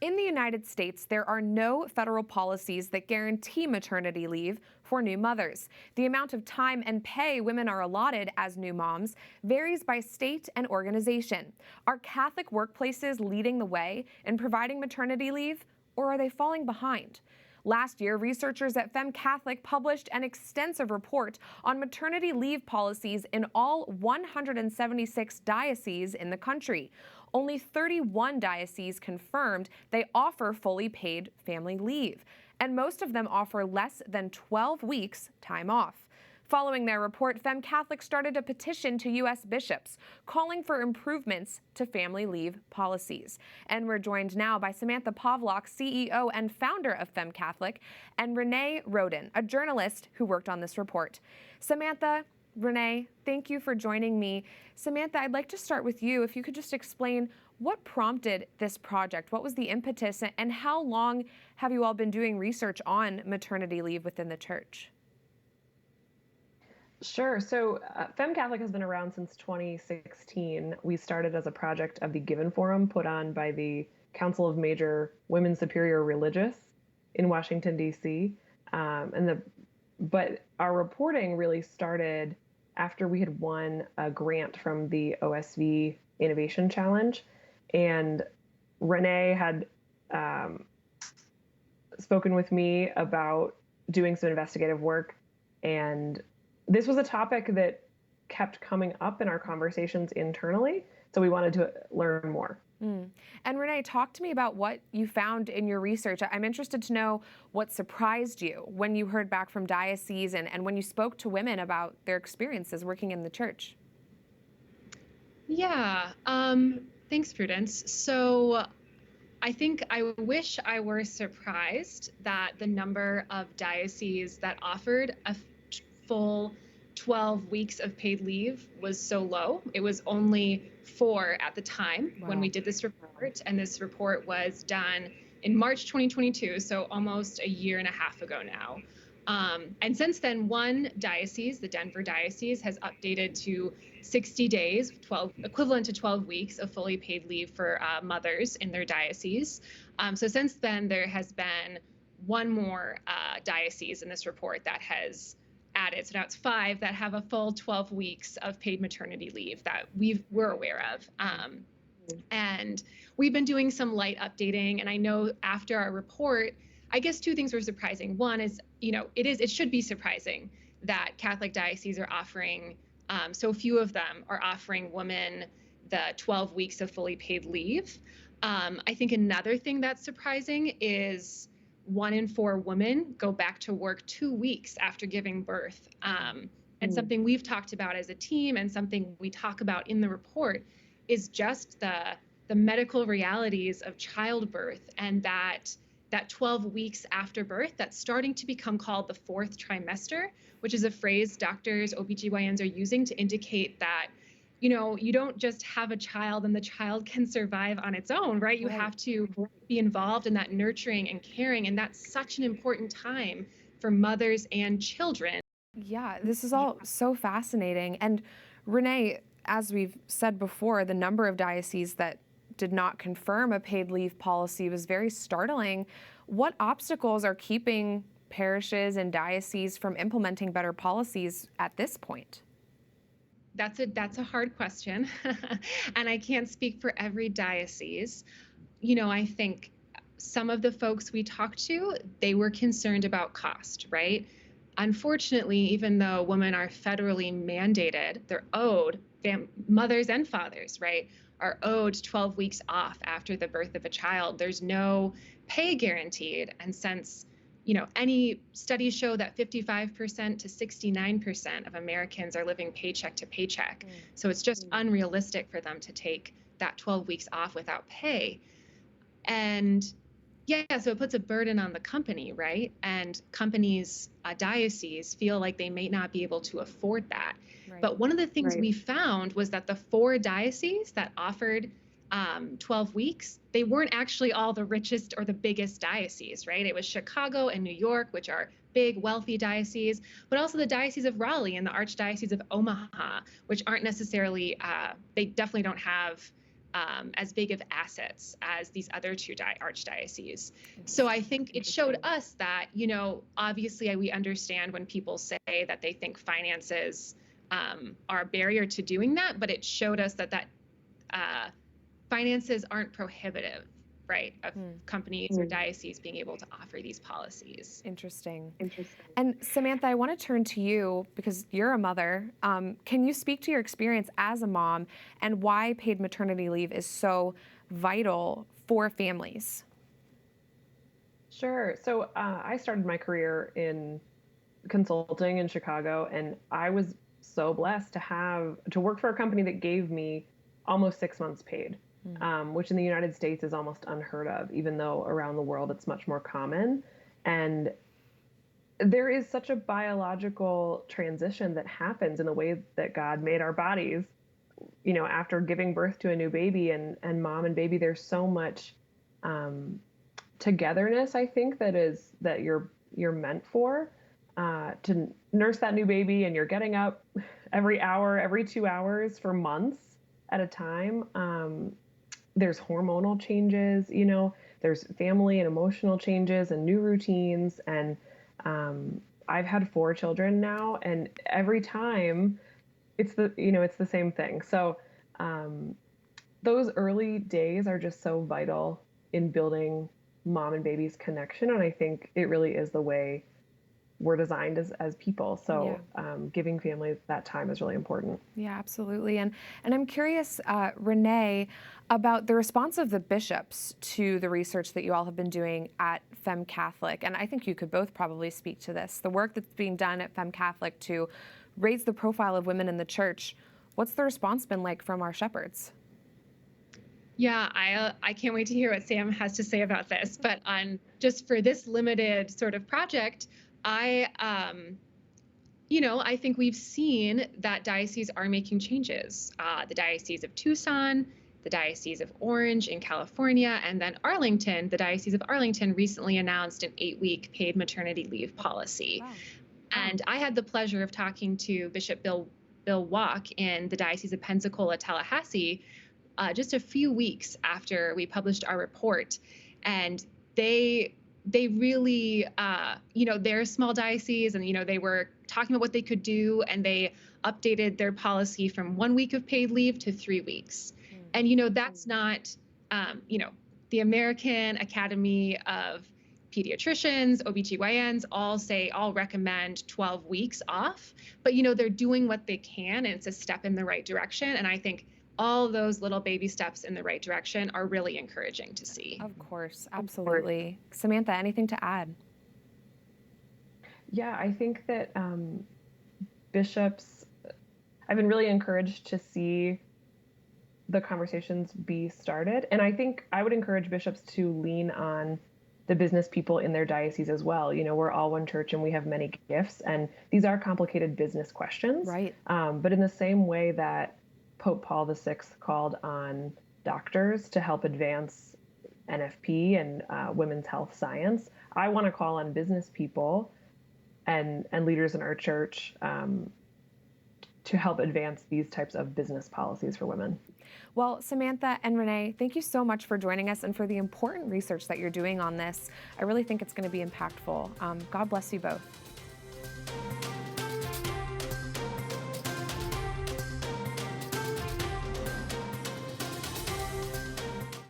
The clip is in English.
In the United States, there are no federal policies that guarantee maternity leave for new mothers. The amount of time and pay women are allotted as new moms varies by state and organization. Are Catholic workplaces leading the way in providing maternity leave, or are they falling behind? Last year, researchers at FemCatholic published an extensive report on maternity leave policies in all 176 dioceses in the country. Only 31 dioceses confirmed they offer fully paid family leave, and most of them offer less than 12 weeks time off. Following their report, FemCatholic started a petition to U.S. bishops calling for improvements to family leave policies. And we're joined now by Samantha Povlock, CEO and founder of FemCatholic, and Renee Roden, a journalist who worked on this report. Samantha, Renee, thank you for joining me. Samantha, I'd like to start with you. If you could just explain what prompted this project, what was the impetus, and how long have you all been doing research on maternity leave within the church? Sure. So FemCatholic has been around since 2016. We started as a project of the Given Forum put on by the Council of Major Women Superior Religious in Washington, D.C. But our reporting really started after we had won a grant from the OSV Innovation Challenge. And Renee had spoken with me about doing some investigative work, and this was a topic that kept coming up in our conversations internally, so we wanted to learn more. And Renee, talk to me about what you found in your research. I'm interested to know what surprised you when you heard back from dioceses and when you spoke to women about their experiences working in the church. Yeah, thanks, Prudence. So I think I wish I were surprised that the number of dioceses that offered a full 12 weeks of paid leave was so low. It was only 4 at the time when we did this report, and this report was done in March 2022, so almost a year and a half ago now. And since then, one diocese, the Denver diocese, has updated to 60 days, equivalent to 12 weeks of fully paid leave for mothers in their diocese. So since then, there has been one more diocese in this report that has added. So now it's 5 that have a full 12 weeks of paid maternity leave that we're aware of. And we've been doing some light updating. And I know after our report, I guess 2 things were surprising. One is, it should be surprising that Catholic dioceses are offering, so few of them are offering women the 12 weeks of fully paid leave. I think another thing that's surprising is 1 in 4 women go back to work 2 weeks after giving birth. And something we've talked about as a team and something we talk about in the report is just the medical realities of childbirth, and that 12 weeks after birth, that's starting to become called the 4th trimester, which is a phrase doctors, OBGYNs are using to indicate that, you don't just have a child and the child can survive on its own, right? You have to be involved in that nurturing and caring, and that's such an important time for mothers and children. Yeah, this is all so fascinating. And Renee, as we've said before, the number of dioceses that did not confirm a paid leave policy was very startling. What obstacles are keeping parishes and dioceses from implementing better policies at this point? That's a hard question. And I can't speak for every diocese. I think some of the folks we talked to, they were concerned about cost, right? Unfortunately, even though women are federally mandated, they're owed, mothers and fathers, right, are owed 12 weeks off after the birth of a child. There's no pay guaranteed. And since, any studies show that 55% to 69% of Americans are living paycheck to paycheck. So it's just unrealistic for them to take that 12 weeks off without pay. And so it puts a burden on the company, right? And companies, dioceses feel like they may not be able to afford that. Right. But one of the things we found was that the 4 dioceses that offered 12 weeks, they weren't actually all the richest or the biggest dioceses, right? It was Chicago and New York, which are big, wealthy dioceses, but also the Diocese of Raleigh and the Archdiocese of Omaha, which aren't necessarily, they definitely don't have as big of assets as these other two archdioceses. So I think it showed us that, obviously we understand when people say that they think finances are a barrier to doing that, but it showed us that finances aren't prohibitive, right, of companies or dioceses being able to offer these policies. Interesting. And Samantha, I want to turn to you because you're a mother. Can you speak to your experience as a mom and why paid maternity leave is so vital for families? Sure. So I started my career in consulting in Chicago, and I was so blessed to work for a company that gave me almost 6 months paid. Which in the United States is almost unheard of, even though around the world it's much more common. And there is such a biological transition that happens in the way that God made our bodies, after giving birth to a new baby and mom and baby. There's so much togetherness, I think, that you're meant for, to nurse that new baby, and you're getting up every hour, every 2 hours for months at a time. There's hormonal changes, there's family and emotional changes and new routines. And I've had 4 children now, and every time it's the same thing. So those early days are just so vital in building mom and baby's connection. And I think it really is the way we're designed as people. So giving families that time is really important. Yeah, absolutely. And I'm curious, Renee, about the response of the bishops to the research that you all have been doing at FemCatholic. And I think you could both probably speak to this. The work that's being done at FemCatholic to raise the profile of women in the church. What's the response been like from our shepherds? Yeah, I can't wait to hear what Sam has to say about this. But just for this limited sort of project, I think we've seen that dioceses are making changes. The Diocese of Tucson, the Diocese of Orange in California, and then Arlington, the Diocese of Arlington recently announced an 8-week paid maternity leave policy. Wow. And I had the pleasure of talking to Bishop Bill Walk in the Diocese of Pensacola, Tallahassee, just a few weeks after we published our report. And they really, they're a small diocese, and, they were talking about what they could do, and they updated their policy from 1 week of paid leave to 3 weeks. And, that's not, the American Academy of Pediatricians, OBGYNs all recommend 12 weeks off, but, they're doing what they can, and it's a step in the right direction. And I think all those little baby steps in the right direction are really encouraging to see. Of course, absolutely. Samantha, anything to add? Yeah, I think that bishops, I've been really encouraged to see the conversations be started. And I think I would encourage bishops to lean on the business people in their diocese as well. We're all one church and we have many gifts, and these are complicated business questions. Right. But in the same way that Pope Paul VI called on doctors to help advance NFP and women's health science, I want to call on business people and leaders in our church to help advance these types of business policies for women. Well, Samantha and Renee, thank you so much for joining us and for the important research that you're doing on this. I really think it's going to be impactful. God bless you both.